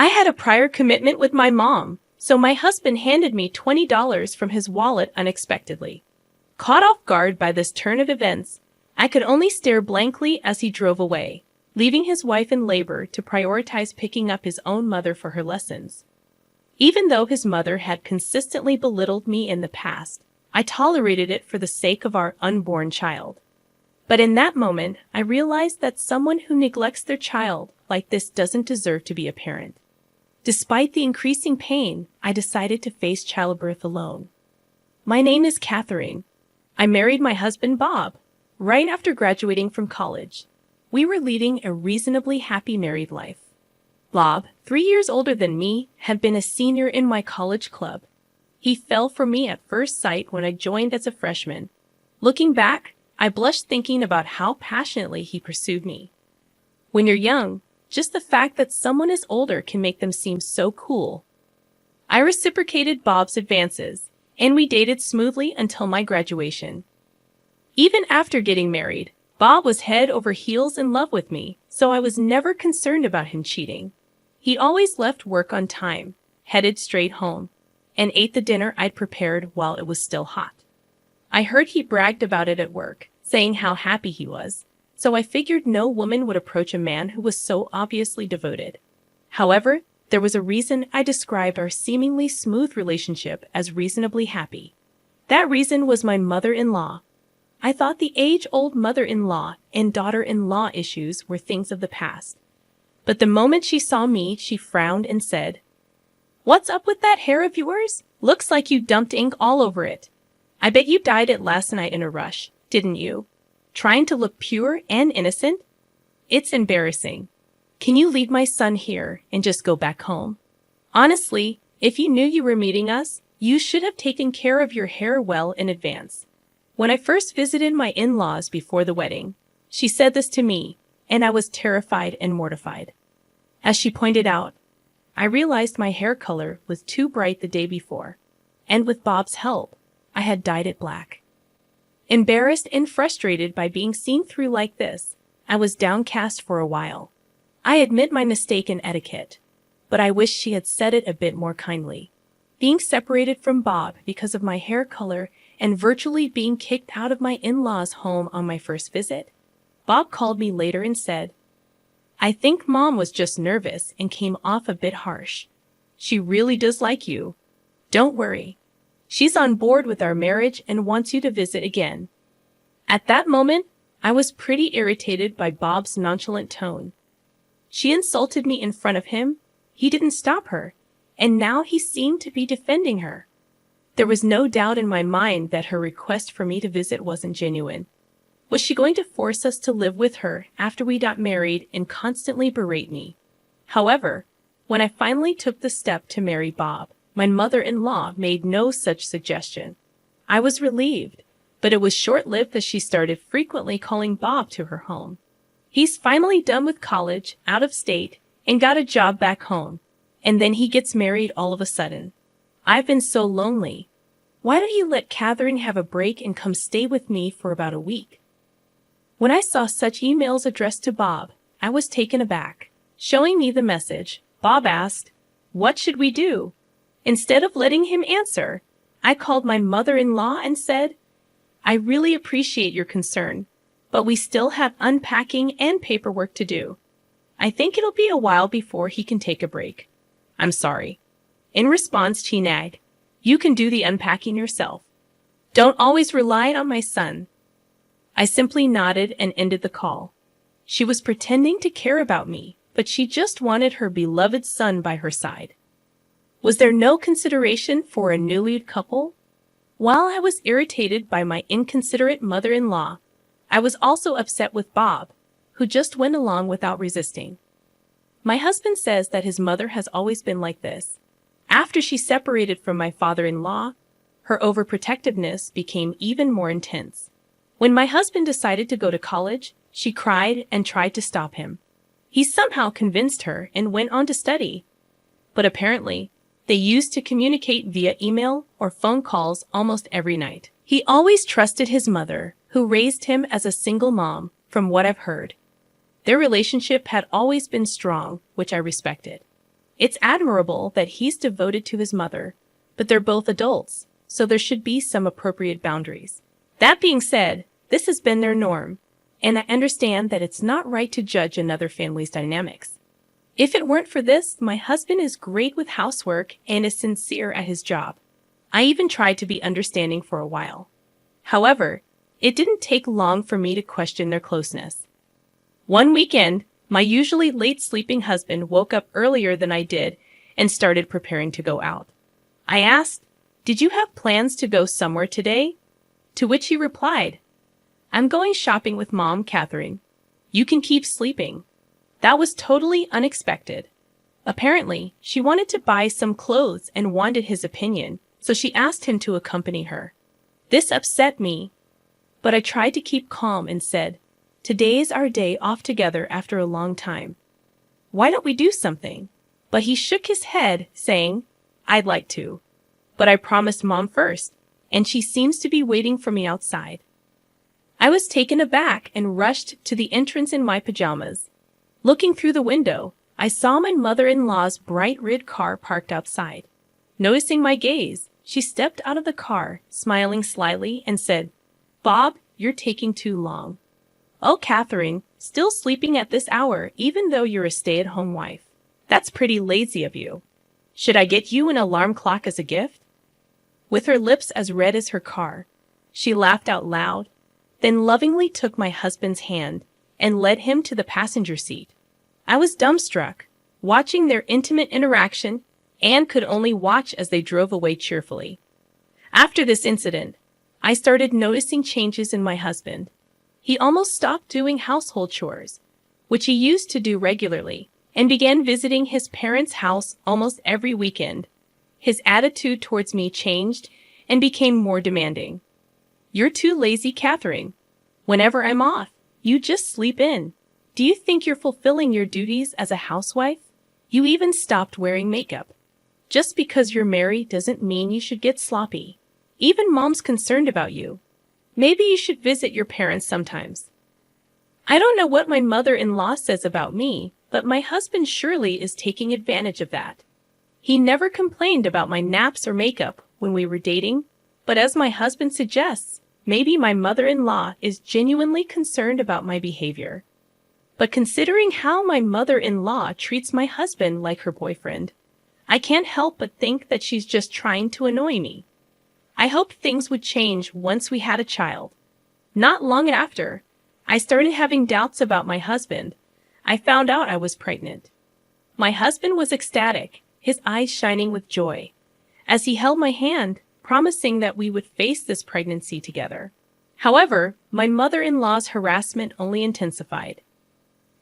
I had a prior commitment with my mom, so my husband handed me $20 from his wallet unexpectedly. Caught off guard by this turn of events, I could only stare blankly as he drove away, leaving his wife in labor to prioritize picking up his own mother for her lessons. Even though his mother had consistently belittled me in the past, I tolerated it for the sake of our unborn child. But in that moment, I realized that someone who neglects their child like this doesn't deserve to be a parent. Despite the increasing pain, I decided to face childbirth alone. My name is Catherine. I married my husband Bob right after graduating from college. We were leading a reasonably happy married life. Bob, 3 years older than me, had been a senior in my college club. He fell for me at first sight when I joined as a freshman. Looking back, I blushed thinking about how passionately he pursued me. When you're young, just the fact that someone is older can make them seem so cool. I reciprocated Bob's advances, and we dated smoothly until my graduation. Even after getting married, Bob was head over heels in love with me, so I was never concerned about him cheating. He always left work on time, headed straight home, and ate the dinner I'd prepared while it was still hot. I heard he bragged about it at work, saying how happy he was, so I figured no woman would approach a man who was so obviously devoted. However, there was a reason I described our seemingly smooth relationship as reasonably happy. That reason was my mother-in-law. I thought the age-old mother-in-law and daughter-in-law issues were things of the past. But the moment she saw me, she frowned and said, "What's up with that hair of yours? Looks like you dumped ink all over it. I bet you dyed it last night in a rush, didn't you? Trying to look pure and innocent? It's embarrassing. Can you leave my son here and just go back home? Honestly, if you knew you were meeting us, you should have taken care of your hair well in advance." When I first visited my in-laws before the wedding, she said this to me, and I was terrified and mortified. As she pointed out, I realized my hair color was too bright the day before, and with Bob's help, I had dyed it black. Embarrassed and frustrated by being seen through like this, I was downcast for a while. I admit my mistake in etiquette, but I wish she had said it a bit more kindly. Being separated from Bob because of my hair color and virtually being kicked out of my in-laws' home on my first visit, Bob called me later and said, "I think Mom was just nervous and came off a bit harsh. She really does like you. Don't worry. She's on board with our marriage and wants you to visit again." At that moment, I was pretty irritated by Bob's nonchalant tone. She insulted me in front of him, he didn't stop her, and now he seemed to be defending her. There was no doubt in my mind that her request for me to visit wasn't genuine. Was she going to force us to live with her after we got married and constantly berate me? However, when I finally took the step to marry Bob, my mother-in-law made no such suggestion. I was relieved, but it was short-lived as she started frequently calling Bob to her home. He's finally done with college, out of state, and got a job back home, and then he gets married all of a sudden. I've been so lonely. Why don't you let Catherine have a break and come stay with me for about a week? When I saw such emails addressed to Bob, I was taken aback. Showing me the message, Bob asked, "What should we do?" Instead of letting him answer, I called my mother-in-law and said, "I really appreciate your concern, but we still have unpacking and paperwork to do. I think it'll be a while before he can take a break. I'm sorry." In response, she nagged, "You can do the unpacking yourself. Don't always rely on my son." I simply nodded and ended the call. She was pretending to care about me, but she just wanted her beloved son by her side. Was there no consideration for a newlywed couple? While I was irritated by my inconsiderate mother-in-law, I was also upset with Bob, who just went along without resisting. My husband says that his mother has always been like this. After she separated from my father-in-law, her overprotectiveness became even more intense. When my husband decided to go to college, she cried and tried to stop him. He somehow convinced her and went on to study. But apparently, they used to communicate via email or phone calls almost every night. He always trusted his mother, who raised him as a single mom, from what I've heard. Their relationship had always been strong, which I respected. It's admirable that he's devoted to his mother, but they're both adults, so there should be some appropriate boundaries. That being said, this has been their norm, and I understand that it's not right to judge another family's dynamics. If it weren't for this, my husband is great with housework and is sincere at his job. I even tried to be understanding for a while. However, it didn't take long for me to question their closeness. One weekend, my usually late sleeping husband woke up earlier than I did and started preparing to go out. I asked, "Did you have plans to go somewhere today?" To which he replied, "I'm going shopping with Mom, Catherine. You can keep sleeping." That was totally unexpected. Apparently, she wanted to buy some clothes and wanted his opinion, so she asked him to accompany her. This upset me, but I tried to keep calm and said, "Today's our day off together after a long time. Why don't we do something?" But he shook his head, saying, "I'd like to, but I promised Mom first, and she seems to be waiting for me outside." I was taken aback and rushed to the entrance in my pajamas. Looking through the window, I saw my mother-in-law's bright red car parked outside. Noticing my gaze, she stepped out of the car, smiling slyly, and said, "Bob, you're taking too long." "Oh, Catherine, still sleeping at this hour even though you're a stay-at-home wife. That's pretty lazy of you. Should I get you an alarm clock as a gift?" With her lips as red as her car, she laughed out loud, then lovingly took my husband's hand and led him to the passenger seat. I was dumbstruck, watching their intimate interaction, and could only watch as they drove away cheerfully. After this incident, I started noticing changes in my husband. He almost stopped doing household chores, which he used to do regularly, and began visiting his parents' house almost every weekend. His attitude towards me changed and became more demanding. "You're too lazy, Catherine. Whenever I'm off, you just sleep in. Do you think you're fulfilling your duties as a housewife? You even stopped wearing makeup. Just because you're married doesn't mean you should get sloppy. Even Mom's concerned about you. Maybe you should visit your parents sometimes." I don't know what my mother-in-law says about me, but my husband surely is taking advantage of that. He never complained about my naps or makeup when we were dating, but as my husband suggests, maybe my mother-in-law is genuinely concerned about my behavior. But considering how my mother-in-law treats my husband like her boyfriend, I can't help but think that she's just trying to annoy me. I hoped things would change once we had a child. Not long after, I started having doubts about my husband. I found out I was pregnant. My husband was ecstatic, his eyes shining with joy, as he held my hand, promising that we would face this pregnancy together. However, my mother-in-law's harassment only intensified.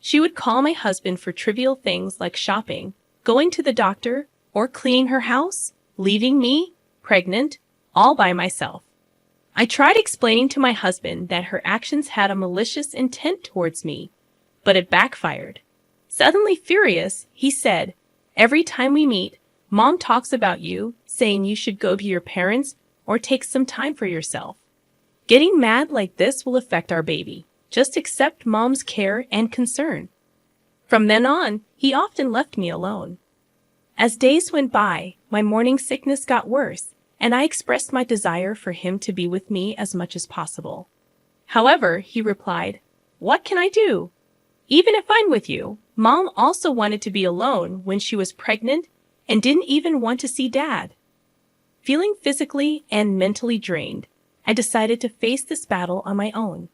She would call my husband for trivial things like shopping, going to the doctor, or cleaning her house, leaving me, pregnant, all by myself. I tried explaining to my husband that her actions had a malicious intent towards me, but it backfired. Suddenly furious, he said, "Every time we meet, Mom talks about you, saying you should go to your parents or take some time for yourself. Getting mad like this will affect our baby. Just accept Mom's care and concern." From then on, he often left me alone. As days went by, my morning sickness got worse, and I expressed my desire for him to be with me as much as possible. However, he replied, "What can I do? Even if I'm with you, Mom also wanted to be alone when she was pregnant and didn't even want to see Dad." Feeling physically and mentally drained, I decided to face this battle on my own.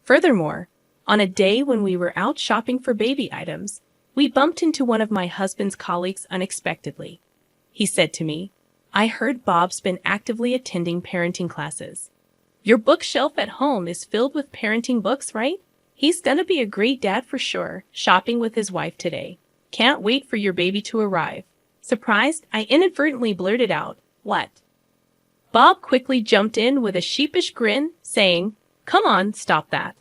Furthermore, on a day when we were out shopping for baby items, we bumped into one of my husband's colleagues unexpectedly. He said to me, "I heard Bob's been actively attending parenting classes. Your bookshelf at home is filled with parenting books, right? He's gonna be a great dad for sure, shopping with his wife today. Can't wait for your baby to arrive." Surprised, I inadvertently blurted out, "What?" Bob quickly jumped in with a sheepish grin, saying, "Come on, stop that."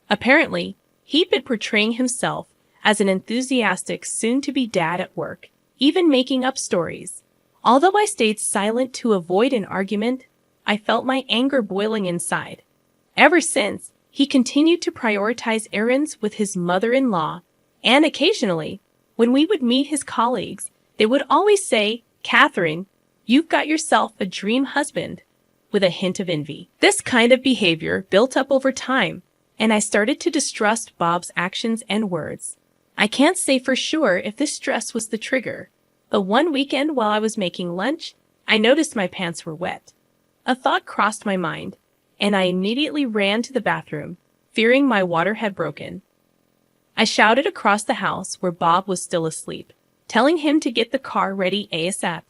Apparently, he'd been portraying himself as an enthusiastic soon-to-be dad at work, even making up stories. Although I stayed silent to avoid an argument, I felt my anger boiling inside. Ever since, he continued to prioritize errands with his mother-in-law, and occasionally, When we would meet his colleagues, they would always say, "Catherine, you've got yourself a dream husband," with a hint of envy. This kind of behavior built up over time, and I started to distrust Bob's actions and words. I can't say for sure if this stress was the trigger, but one weekend while I was making lunch, I noticed my pants were wet. A thought crossed my mind, and I immediately ran to the bathroom, fearing my water had broken. I shouted across the house where Bob was still asleep, telling him to get the car ready ASAP.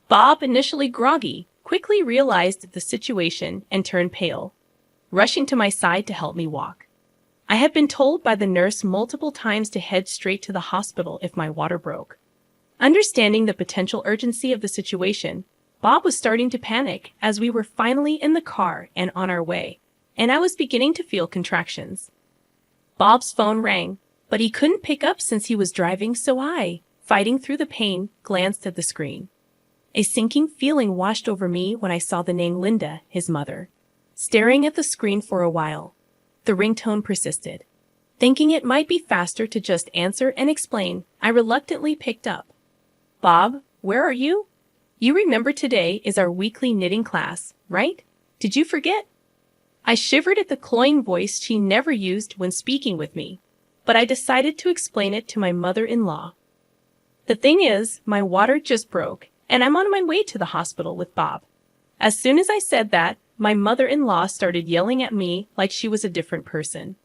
Bob, initially groggy, quickly realized the situation and turned pale, rushing to my side to help me walk. I had been told by the nurse multiple times to head straight to the hospital if my water broke. Understanding the potential urgency of the situation, Bob was starting to panic as we were finally in the car and on our way, and I was beginning to feel contractions. Bob's phone rang, but he couldn't pick up since he was driving, so I, fighting through the pain, glanced at the screen. A sinking feeling washed over me when I saw the name Linda, his mother. Staring at the screen for a while, the ringtone persisted. Thinking it might be faster to just answer and explain, I reluctantly picked up. "Bob, where are you? You remember today is our weekly knitting class, right? Did you forget?" I shivered at the cloying voice she never used when speaking with me, but I decided to explain it to my mother-in-law. "The thing is, my water just broke, and I'm on my way to the hospital with Bob." As soon as I said that, my mother-in-law started yelling at me like she was a different person.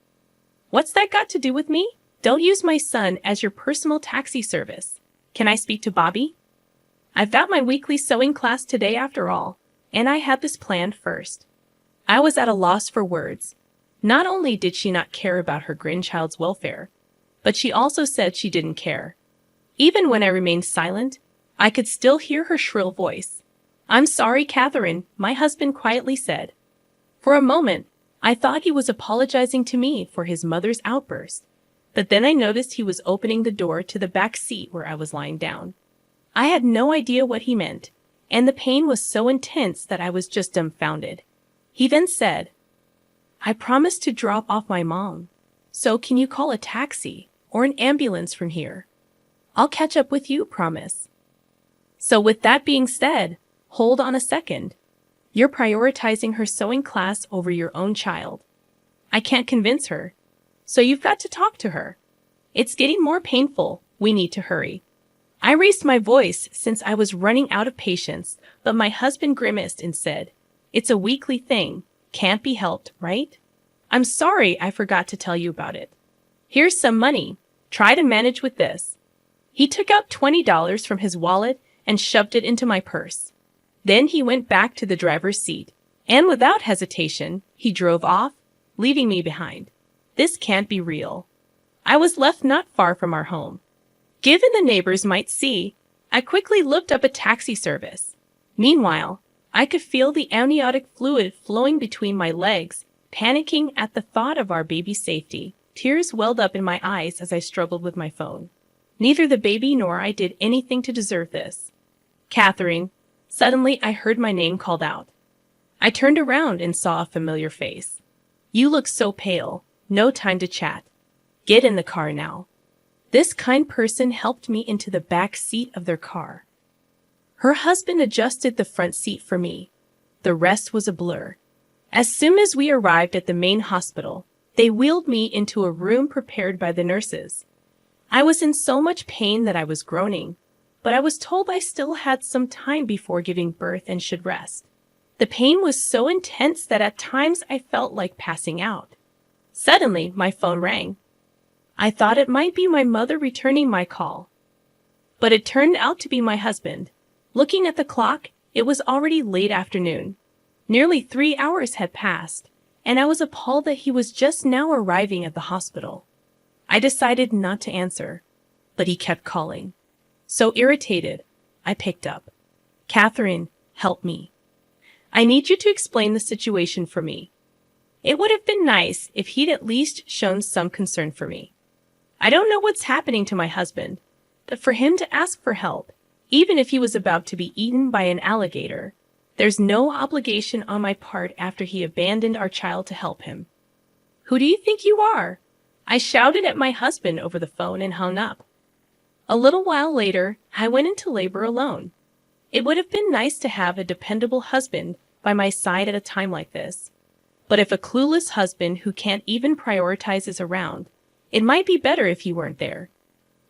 "What's that got to do with me? Don't use my son as your personal taxi service. Can I speak to Bobby? I've got my weekly sewing class today after all, and I had this planned first." I was at a loss for words. Not only did she not care about her grandchild's welfare, but she also said she didn't care. Even when I remained silent, I could still hear her shrill voice. "I'm sorry, Catherine," my husband quietly said. For a moment, I thought he was apologizing to me for his mother's outburst, but then I noticed he was opening the door to the back seat where I was lying down. I had no idea what he meant, and the pain was so intense that I was just dumbfounded. He then said, "I promised to drop off my mom, so can you call a taxi or an ambulance from here? I'll catch up with you, promise." So with that being said, hold on a second. You're prioritizing her sewing class over your own child. I can't convince her, so you've got to talk to her. It's getting more painful. We need to hurry. I raised my voice since I was running out of patience, but my husband grimaced and said, "It's a weekly thing. Can't be helped, right? I'm sorry I forgot to tell you about it. Here's some money. Try to manage with this." He took out $20 from his wallet and shoved it into my purse. Then he went back to the driver's seat, and without hesitation, he drove off, leaving me behind. This can't be real. I was left not far from our home. Given the neighbors might see, I quickly looked up a taxi service. Meanwhile, I could feel the amniotic fluid flowing between my legs, panicking at the thought of our baby's safety. Tears welled up in my eyes as I struggled with my phone. Neither the baby nor I did anything to deserve this. "Catherine." Suddenly, I heard my name called out. I turned around and saw a familiar face. "You look so pale. No time to chat. Get in the car now." This kind person helped me into the back seat of their car. Her husband adjusted the front seat for me. The rest was a blur. As soon as we arrived at the main hospital, they wheeled me into a room prepared by the nurses. I was in so much pain that I was groaning, but I was told I still had some time before giving birth and should rest. The pain was so intense that at times I felt like passing out. Suddenly, my phone rang. I thought it might be my mother returning my call, but it turned out to be my husband. Looking at the clock, it was already late afternoon. Nearly 3 hours had passed, and I was appalled that he was just now arriving at the hospital. I decided not to answer, but he kept calling. So irritated, I picked up. "Catherine, help me. I need you to explain the situation for me." It would have been nice if he'd at least shown some concern for me. I don't know what's happening to my husband, but for him to ask for help, even if he was about to be eaten by an alligator, there's no obligation on my part after he abandoned our child to help him. "Who do you think you are?" I shouted at my husband over the phone and hung up. A little while later, I went into labor alone. It would have been nice to have a dependable husband by my side at a time like this. But if a clueless husband who can't even prioritize is around, it might be better if he weren't there.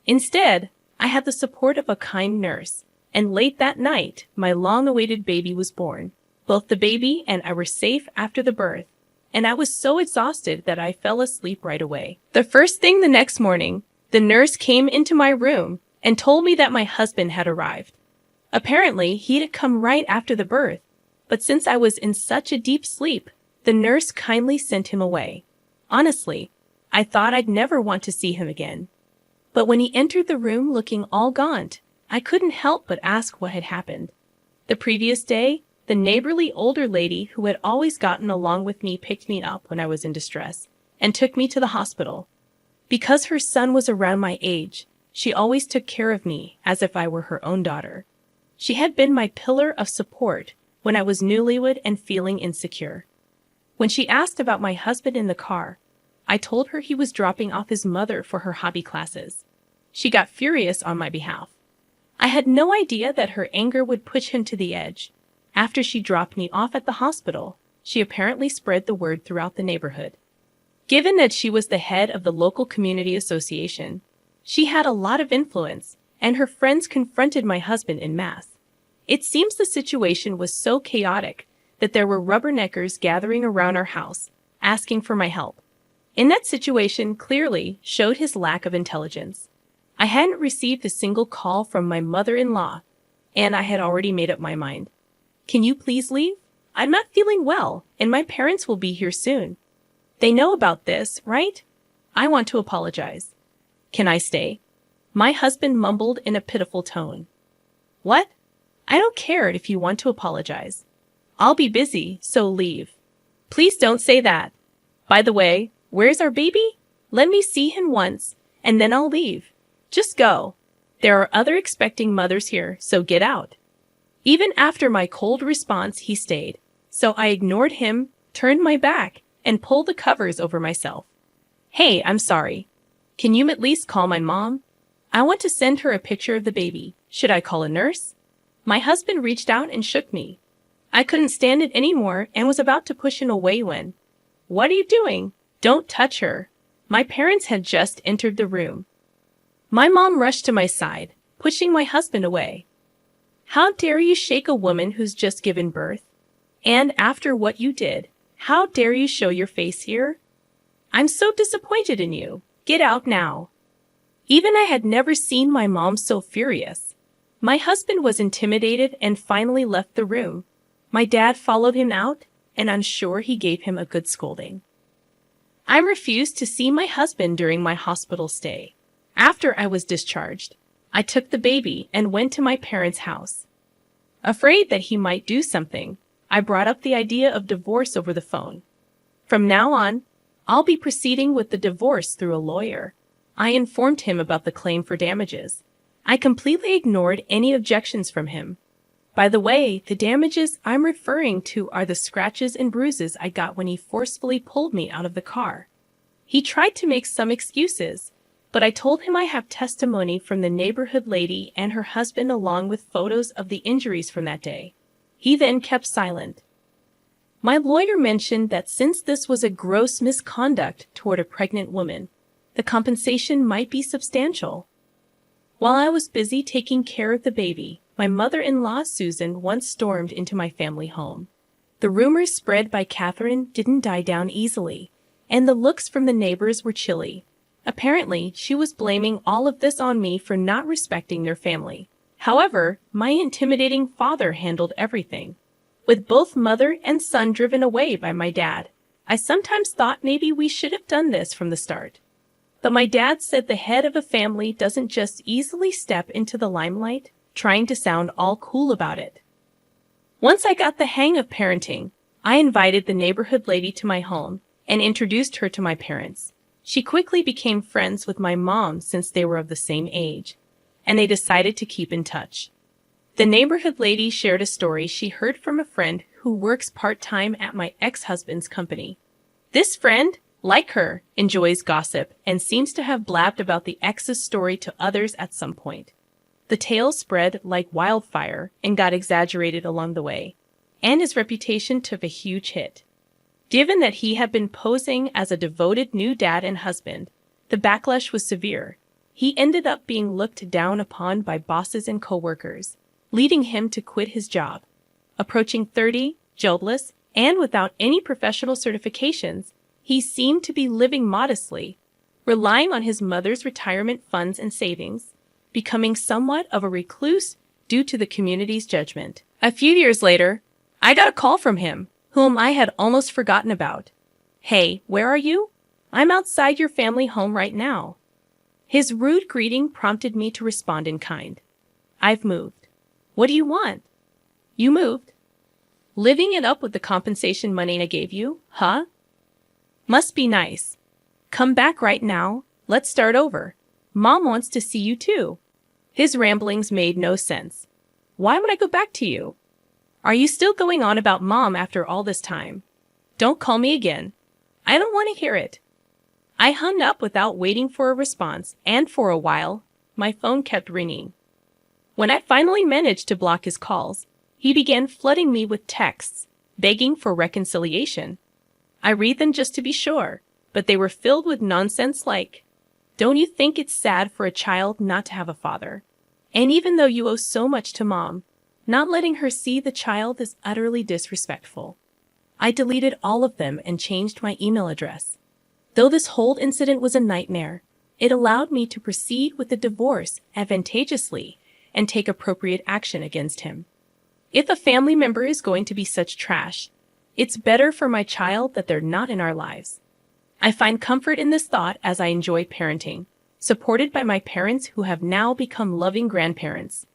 Instead, I had the support of a kind nurse, and late that night, my long-awaited baby was born. Both the baby and I were safe after the birth, and I was so exhausted that I fell asleep right away. The first thing the next morning, the nurse came into my room and told me that my husband had arrived. Apparently, he'd come right after the birth, but since I was in such a deep sleep, the nurse kindly sent him away. Honestly, I thought I'd never want to see him again. But when he entered the room looking all gaunt, I couldn't help but ask what had happened. The previous day, the neighborly older lady who had always gotten along with me picked me up when I was in distress and took me to the hospital. Because her son was around my age, she always took care of me as if I were her own daughter. She had been my pillar of support when I was newlywed and feeling insecure. When she asked about my husband in the car, I told her he was dropping off his mother for her hobby classes. She got furious on my behalf. I had no idea that her anger would push him to the edge. After she dropped me off at the hospital, she apparently spread the word throughout the neighborhood. Given that she was the head of the local community association, she had a lot of influence, and her friends confronted my husband en masse. It seems the situation was so chaotic that there were rubberneckers gathering around our house, asking for my help. In that situation clearly showed his lack of intelligence. I hadn't received a single call from my mother-in-law, and I had already made up my mind. Can you please leave? I'm not feeling well, and my parents will be here soon. They know about this, right? I want to apologize. Can I stay? My husband mumbled in a pitiful tone. What? I don't care if you want to apologize. I'll be busy, so leave. Please don't say that. By the way, where's our baby? Let me see him once, and then I'll leave. Just go. There are other expecting mothers here, so get out. Even after my cold response, he stayed. So I ignored him, turned my back, and pulled the covers over myself. Hey, I'm sorry. Can you at least call my mom? I want to send her a picture of the baby. Should I call a nurse? My husband reached out and shook me. I couldn't stand it anymore and was about to push him away when, "What are you doing? Don't touch her." My parents had just entered the room. My mom rushed to my side, pushing my husband away. How dare you shake a woman who's just given birth? And after what you did, how dare you show your face here? I'm so disappointed in you. Get out now. Even I had never seen my mom so furious. My husband was intimidated and finally left the room. My dad followed him out, and I'm sure he gave him a good scolding. I refused to see my husband during my hospital stay. After I was discharged, I took the baby and went to my parents' house. Afraid that he might do something, I brought up the idea of divorce over the phone. From now on, I'll be proceeding with the divorce through a lawyer. I informed him about the claim for damages. I completely ignored any objections from him. By the way, the damages I'm referring to are the scratches and bruises I got when he forcefully pulled me out of the car. He tried to make some excuses, but I told him I have testimony from the neighborhood lady and her husband along with photos of the injuries from that day. He then kept silent. My lawyer mentioned that since this was a gross misconduct toward a pregnant woman, the compensation might be substantial. While I was busy taking care of the baby, my mother-in-law Susan once stormed into my family home. The rumors spread by Catherine didn't die down easily, and the looks from the neighbors were chilly. Apparently, she was blaming all of this on me for not respecting their family. However, my intimidating father handled everything. With both mother and son driven away by my dad, I sometimes thought maybe we should have done this from the start. But my dad said the head of a family doesn't just easily step into the limelight, trying to sound all cool about it. Once I got the hang of parenting, I invited the neighborhood lady to my home and introduced her to my parents. She quickly became friends with my mom since they were of the same age, and they decided to keep in touch. The neighborhood lady shared a story she heard from a friend who works part-time at my ex-husband's company. This friend, Like her, enjoys gossip and seems to have blabbed about the ex's story to others at some point. The tale spread like wildfire and got exaggerated along the way, and his reputation took a huge hit. Given that he had been posing as a devoted new dad and husband, the backlash was severe. He ended up being looked down upon by bosses and coworkers, leading him to quit his job. Approaching 30, jobless, and without any professional certifications, he seemed to be living modestly, relying on his mother's retirement funds and savings, becoming somewhat of a recluse due to the community's judgment. A few years later, I got a call from him, whom I had almost forgotten about. "Hey, where are you? I'm outside your family home right now." His rude greeting prompted me to respond in kind. "I've moved." "What do you want?" "You moved." "Living it up with the compensation money I gave you, huh? Must be nice. Come back right now. Let's start over. Mom wants to see you too." His ramblings made no sense. Why would I go back to you? Are you still going on about Mom after all this time? Don't call me again. I don't want to hear it. I hung up without waiting for a response, and for a while, my phone kept ringing. When I finally managed to block his calls, he began flooding me with texts, begging for reconciliation. I read them just to be sure, but they were filled with nonsense like, "Don't you think it's sad for a child not to have a father? And even though you owe so much to Mom, not letting her see the child is utterly disrespectful." I deleted all of them and changed my email address. Though this whole incident was a nightmare, it allowed me to proceed with the divorce advantageously and take appropriate action against him. If a family member is going to be such trash, it's better for my child that they're not in our lives. I find comfort in this thought as I enjoy parenting, supported by my parents who have now become loving grandparents.